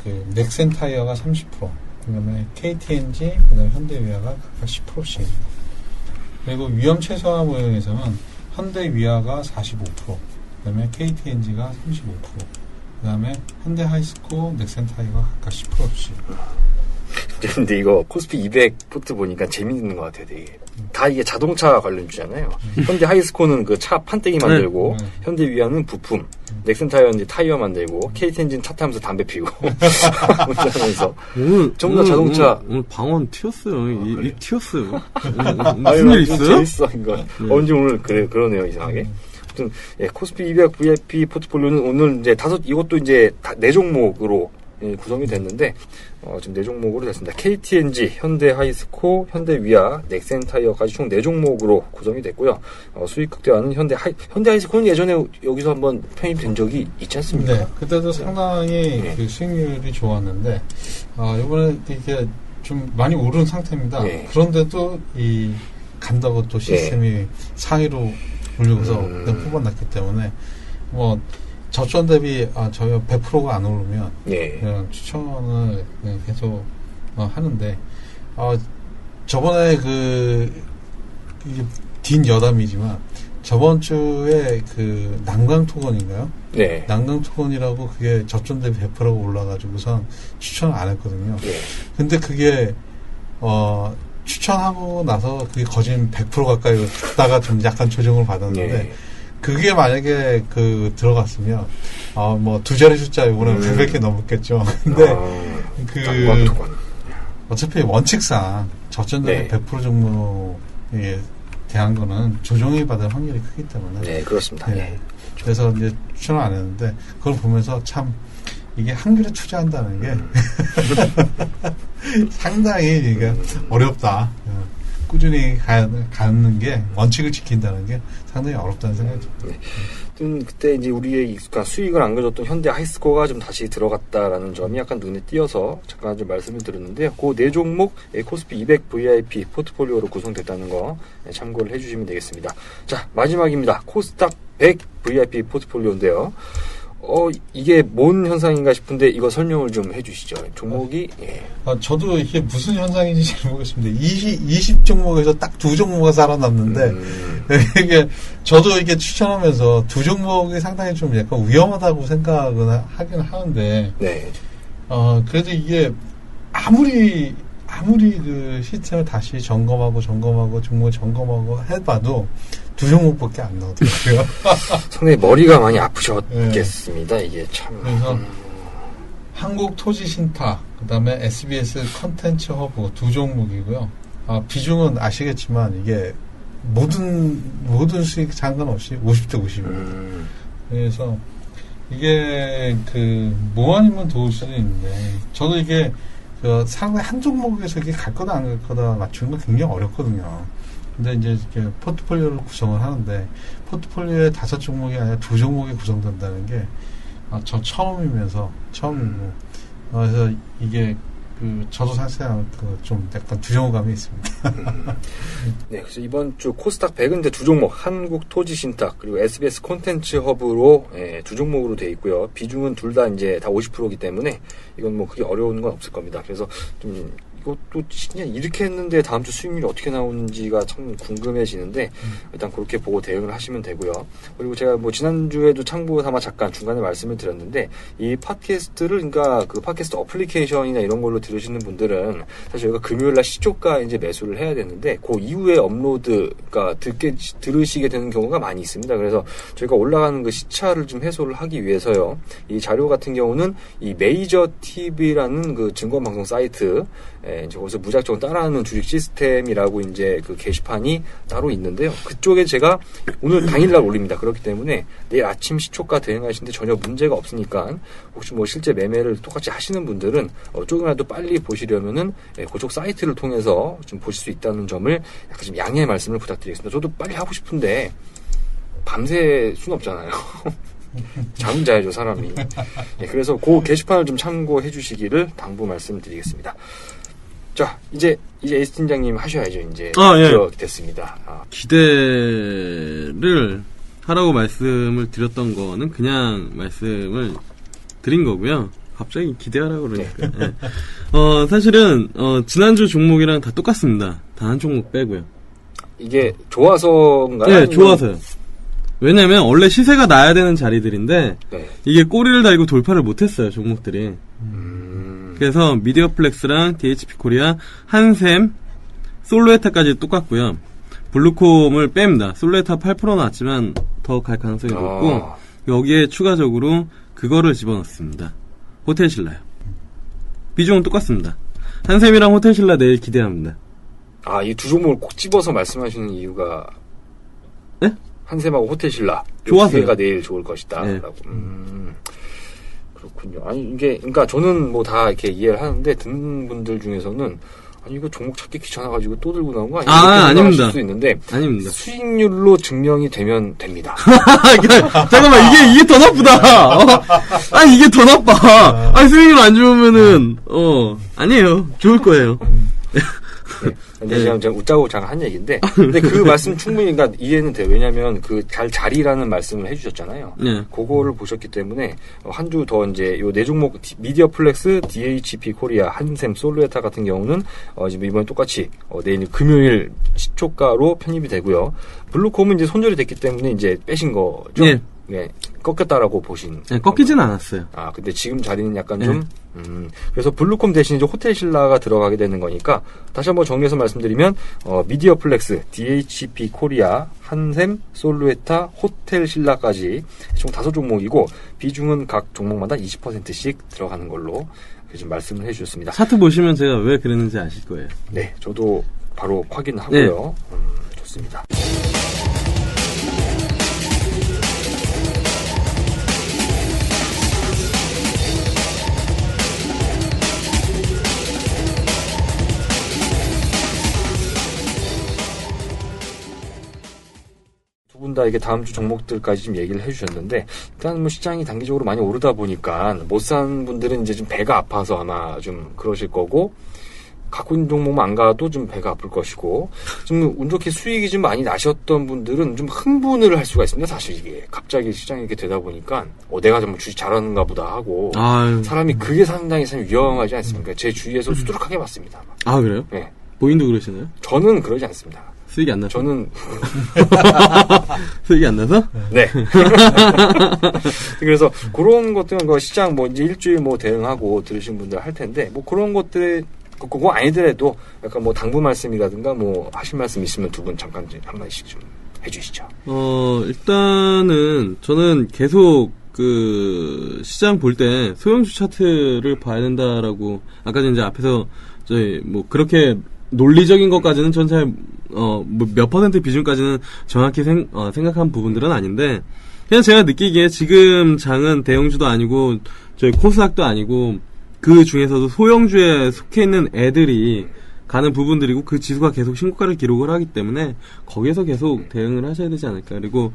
그 넥센타이어가 30%, 그 다음에 KTNG, 그 다음에 현대위아가 각각 10%씩입니다. 그리고 위험 최소화 모형에서는 현대위아가 45%, 그 다음에 KTNG가 35%, 그 다음에 현대하이스코어, 넥센타이어가 각각 10%씩. 근데 이거 코스피 200 포트 보니까 재밌는 것 같아요, 되게. 다 이게 자동차 관련주잖아요. 현대 하이스코는 그 차 판때기 만들고, 현대 위아는 부품, 넥센타이어는 이제 타이어 만들고, KTNG는 차 타면서 담배 피우고, 운전하면서. 전부 다 자동차. 오늘 방언 튀었어요. 이 튀었어요. 무슨 일 있어요? 재밌어, 이거. 언제 오늘 그러네요, 이상하게. 아무튼, 코스피 200 VIP 포트폴리오는 오늘 이제 이것도 이제 4종목으로 구성이 됐는데, 지금 4종목으로 됐습니다. KTNG, 현대하이스코, 현대위아, 넥센타이어까지 총 4종목으로 구성이 됐고요. 수익 극대화는 현대하이스코는 예전에 여기서 한번 편입된 적이 있지 않습니까? 네, 그때도 상당히 그 수익률이 좋았는데, 이번에 이게 좀 많이 오른 상태입니다. 그런데도 간다고 또 시스템이 상위로 올려서 뽑아놨기 때문에, 저점 대비 저희가 100%가 안 오르면 그냥 추천을 그냥 계속 하는데 저번에 이게 딘 여담이지만 저번 주에 그 난강토건인가요? 네. 난강토건이라고 그게 저점 대비 100%가 올라가지고선 추천을 안 했거든요. 근데 그게 추천하고 나서 그게 거진 100% 가까이 갔다가 좀 약간 조정을 받았는데. 그게 만약에 들어갔으면, 2자리 숫자 이번에 100개 넘었겠죠. 근데, 어차피 원칙상 저점대비 100% 종목에 대한 거는 조정이 받을 확률이 크기 때문에. 네, 그렇습니다. 네. 그래서 이제 추천을 안 했는데, 그걸 보면서 참, 이게 한글에 투자한다는 게 상당히 이게 어렵다. 꾸준히 가는 게 원칙을 지킨다는 게 상당히 어렵다는 생각이 듭니다. 그때 이제 우리의 수익을 안겨줬던 현대 하이스코어가 좀 다시 들어갔다라는 점이 약간 눈에 띄어서 잠깐 좀 말씀을 드렸는데요. 그 4종목 코스피 200 VIP 포트폴리오로 구성됐다는 거 참고를 해주시면 되겠습니다. 자, 마지막입니다. 코스닥 100 VIP 포트폴리오인데요. 이게 뭔 현상인가 싶은데 이거 설명을 좀 해주시죠. 종목이 저도 이게 무슨 현상인지 잘 모르겠습니다. 20 종목에서 딱 2종목이 살아남는데 이게 저도 이게 추천하면서 2종목이 상당히 좀 약간 위험하다고 생각은 하긴 하는데 그래도 이게 아무리 그 시스템을 다시 점검하고 종목을 점검하고 해봐도 두 종목밖에 안 나오더라고요. 상당히 머리가 많이 아프셨겠습니다. 네. 이게 참. 그래서 한국토지신탁, 그 다음에 SBS 컨텐츠 허브 두 종목이고요. 비중은 아시겠지만 이게 모든 수익 상관없이 50대 50입니다. 그래서 이게 뭐 아니면 도울 수도 있는데 저도 이게 상당히 한 종목에서 이게 갈 거다 안 갈 거다 맞추는 거 굉장히 어렵거든요. 근데 이제 이렇게 포트폴리오를 구성을 하는데 포트폴리오에 5종목이 아니라 2종목이 구성된다는 게 저 처음이고 그래서 이게 저도 사실 좀 약간 두려움감이 있습니다. 네, 그래서 이번 주 코스닥 100은 두 종목, 한국토지신탁 그리고 SBS 콘텐츠 허브로 두 종목으로 돼 있고요. 비중은 둘 다 이제 다 50%이기 때문에 이건 뭐 크게 어려운 건 없을 겁니다. 그래서 좀 이것도 진짜 이렇게 했는데 다음 주 수익률이 어떻게 나오는지가 참 궁금해지는데 일단 그렇게 보고 대응을 하시면 되고요. 그리고 제가 뭐 지난주에도 참고 삼아 잠깐 중간에 말씀을 드렸는데 이 팟캐스트를 그러니까 그 팟캐스트 어플리케이션이나 이런 걸로 들으시는 분들은 사실 저희가 금요일날 시초가 이제 매수를 해야 되는데 그 이후에 업로드가 들으시게 되는 경우가 많이 있습니다. 그래서 저희가 올라가는 그 시차를 좀 해소를 하기 위해서요. 이 자료 같은 경우는 이 메이저 TV라는 그 증권방송 사이트 이제 거기서 무작정 따라하는 주식 시스템이라고 이제 그 게시판이 따로 있는데요. 그쪽에 제가 오늘 당일날 올립니다. 그렇기 때문에 내일 아침 시초가 대응하시는데 전혀 문제가 없으니까 혹시 뭐 실제 매매를 똑같이 하시는 분들은 조금이라도 빨리 보시려면은 그쪽 사이트를 통해서 좀 보실 수 있다는 점을 약간 좀 양해의 말씀을 부탁드리겠습니다. 저도 빨리 하고 싶은데 밤새 수는 없잖아요. 잠은 자야죠, 사람이. 네, 그래서 그 게시판을 좀 참고해 주시기를 당부 말씀드리겠습니다. 자, 이제 에이스 팀장님 하셔야죠. 이제 됐습니다. 기대를 하라고 말씀을 드렸던 거는 그냥 말씀을 드린 거고요. 갑자기 기대하라고 그러니까. 네. 사실은 지난주 종목이랑 다 똑같습니다. 단 한 종목 빼고요. 이게 좋아서인가요? 네, 좋아서요. 왜냐면 원래 시세가 나야 되는 자리들인데 네. 이게 꼬리를 달고 돌파를 못했어요, 종목들이. 그래서 미디어플렉스랑 DHP 코리아, 한샘, 솔로에타까지 똑같고요. 블루콤을 뺍니다. 솔로에타 8% 나왔지만 더 갈 가능성이 높고 여기에 추가적으로 그거를 집어넣습니다. 호텔신라요. 비중은 똑같습니다. 한샘이랑 호텔신라 내일 기대합니다. 이 두 종목을 꼭 집어서 말씀하시는 이유가 네? 한샘하고 호텔신라 좋아서요. 가 내일 좋을 것이다. 네. 라고. 그렇군요. 아니 이게 그러니까 저는 뭐 다 이렇게 이해를 하는데 듣는 분들 중에서는 아니 이거 종목 찾기 귀찮아가지고 또 들고 나온 거 아니야? 아닙니다. 수 있는데 아닙니다. 수익률로 증명이 되면 됩니다. 잠깐만 이게 더 나쁘다. 이게 더 나빠. 수익률 안 좋으면은 아니에요. 좋을 거예요. 네. 제가 웃자고 잠깐 한 얘기인데, 근데 그 말씀 충분히 그러니까 이해는 돼요. 왜냐면 그 자리라는 말씀을 해주셨잖아요. 네. 그거를 보셨기 때문에 한 주 더 이제 요 네 종목 미디어플렉스, DHP 코리아, 한샘, 솔루에타 같은 경우는 지금 이번에 똑같이 내일 금요일 시초가로 편입이 되고요. 블루콤은 이제 손절이 됐기 때문에 이제 빼신 거죠. 네. 네, 꺾였다라고 보신. 네, 꺾이진 않았어요. 근데 지금 자리는 약간 좀, 그래서 블루콤 대신 이제 호텔신라가 들어가게 되는 거니까, 다시 한번 정리해서 말씀드리면, 미디어플렉스, DHP 코리아, 한샘, 솔루에타, 호텔신라까지 총 5종목이고, 비중은 각 종목마다 20%씩 들어가는 걸로 좀 말씀을 해주셨습니다. 차트 보시면 제가 왜 그랬는지 아실 거예요. 네, 저도 바로 확인하고요. 네. 좋습니다. 두 분 다 이게 다음 주 종목들까지 좀 얘기를 해주셨는데, 일단 뭐 시장이 단기적으로 많이 오르다 보니까 못 산 분들은 이제 좀 배가 아파서 아마 좀 그러실 거고, 갖고 있는 종목만 안 가도 좀 배가 아플 것이고, 좀 운 좋게 수익이 좀 많이 나셨던 분들은 좀 흥분을 할 수가 있습니다. 사실 이게 갑자기 시장이 이렇게 되다 보니까 내가 정말 주식 잘하는가 보다 하고 사람이 그게 상당히 위험하지 않습니까? 제 주위에서 수두룩하게 봤습니다. 그래요? 네. 본인도 그러시나요? 저는 그러지 않습니다. 수익이 안 나서? 저는 수익이 안 나서? 네. 그래서 그런 것들은 그 시장 뭐 이제 일주일 뭐 대응하고 들으신 분들 할 텐데 뭐 그런 것들에 그거 아니더라도 약간 뭐 당부 말씀이라든가 뭐 하실 말씀 있으면 두 분 잠깐 한 마디씩 좀 해주시죠. 일단은 저는 계속 그 시장 볼 때 소형주 차트를 봐야 된다라고 아까 이제 앞에서 저희 뭐 그렇게 논리적인 것까지는 전 잘 뭐 몇 퍼센트 비중까지는 정확히 생각한 부분들은 아닌데 그냥 제가 느끼기에 지금 장은 대형주도 아니고 저희 코스닥도 아니고 그 중에서도 소형주에 속해 있는 애들이 가는 부분들이고 그 지수가 계속 신고가를 기록을 하기 때문에 거기에서 계속 대응을 하셔야 되지 않을까. 그리고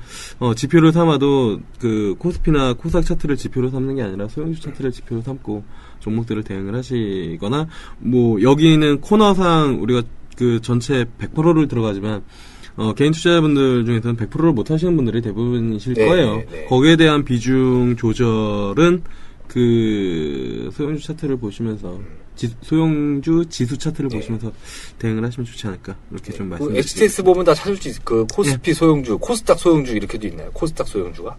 지표를 삼아도 그 코스피나 코스닥 차트를 지표로 삼는 게 아니라 소형주 차트를 지표로 삼고 종목들을 대응을 하시거나 뭐 여기는 코너상 우리가 그 전체 100%를 들어가지만 개인 투자자분들 중에서는 100%를 못 하시는 분들이 대부분이실 거예요. 네. 거기에 대한 비중 조절은 그 소형주 차트를 보시면서 소형주 지수 차트를 보시면서 대응을 하시면 좋지 않을까 이렇게 좀 말씀드리겠습니다. HTS 보면 다 찾을 수 있을 그 코스피 소형주, 코스닥 소형주 이렇게도 있나요? 코스닥 소형주가?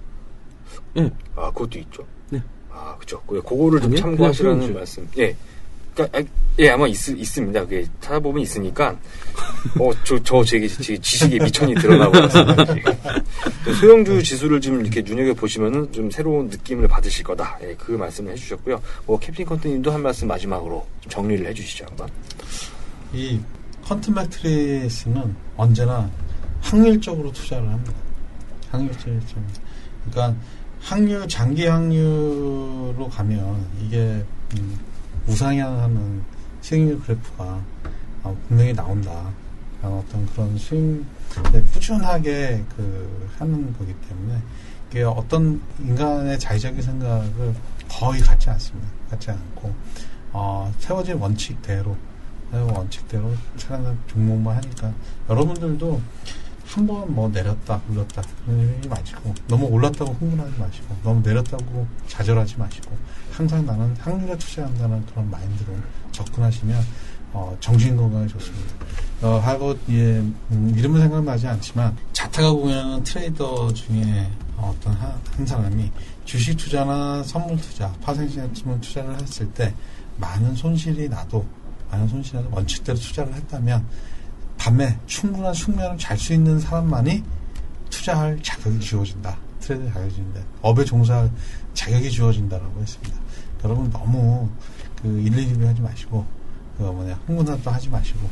네. 아 그것도 있죠. 네. 아 그죠. 그거를 좀 아니요? 참고하시라는 그냥 말씀. 예. 그러니까 아마 있습니다. 그게 찾아보면 있으니까 제 지식에 미천이 드러나고 있습니다. 소형주 지수를 좀 이렇게 눈여겨 보시면은 좀 새로운 느낌을 받으실 거다. 예, 그 말씀을 해주셨고요. 캡틴 컨트님도 한 말씀 마지막으로 좀 정리를 해주시죠 한번. 이 컨트 매트리스는 언제나 확률적으로 투자를 합니다. 확률적으로. 그러니까 장기 확률로 가면 이게 우상향하는 수익률 그래프가 분명히 나온다. 어떤 그런 수익 꾸준하게 하는 거기 때문에 이게 어떤 인간의 자의적인 생각을 거의 갖지 않습니다. 갖지 않고 세워진 원칙대로 차라리 종목만 하니까 여러분들도 한번 뭐 내렸다 올랐다 그러지 마시고 너무 올랐다고 흥분하지 마시고 너무 내렸다고 좌절하지 마시고 항상 나는 확률에 투자한다는 그런 마인드로 접근하시면 정신 건강에 좋습니다. 하고 이름은 생각나지 않지만 자타가 공유하는 트레이더 중에 어떤 한 사람이 주식 투자나 선물 투자, 파생시장 투자를 했을 때 많은 손실이 나도 원칙대로 투자를 했다면 밤에 충분한 숙면을 잘 수 있는 사람만이 투자할 자격이 주어진다. 트레이드 자격이 주어진다. 업에 종사할 자격이 주어진다라고 했습니다. 여러분 너무 일일이 하지 마시고 흥분도 하지 마시고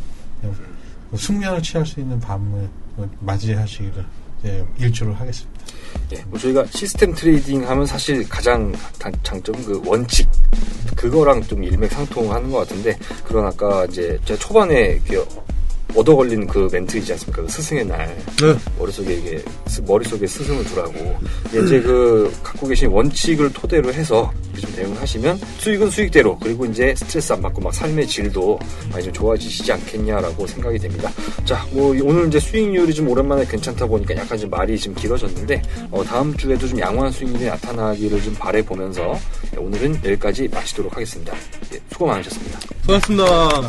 숙면을 취할 수 있는 밤을 맞이하시기를 일주를 하겠습니다. 예, 저희가 시스템 트레이딩 하면 사실 가장 장점은 원칙 그거랑 좀 일맥상통하는 것 같은데 그런 아까 이제 제가 초반에 얻어 걸린 멘트이지 않습니까? 스승의 날. 네. 머릿속에 스승을 두라고. 이제 갖고 계신 원칙을 토대로 해서 좀 대응을 하시면 수익은 수익대로 그리고 이제 스트레스 안 받고 막 삶의 질도 많이 좀 좋아지시지 않겠냐라고 생각이 됩니다. 자, 오늘 이제 수익률이 좀 오랜만에 괜찮다 보니까 약간 좀 말이 좀 길어졌는데, 다음 주에도 좀 양호한 수익률이 나타나기를 좀 바라보면서 오늘은 여기까지 마치도록 하겠습니다. 예, 수고 많으셨습니다. 수고하셨습니다.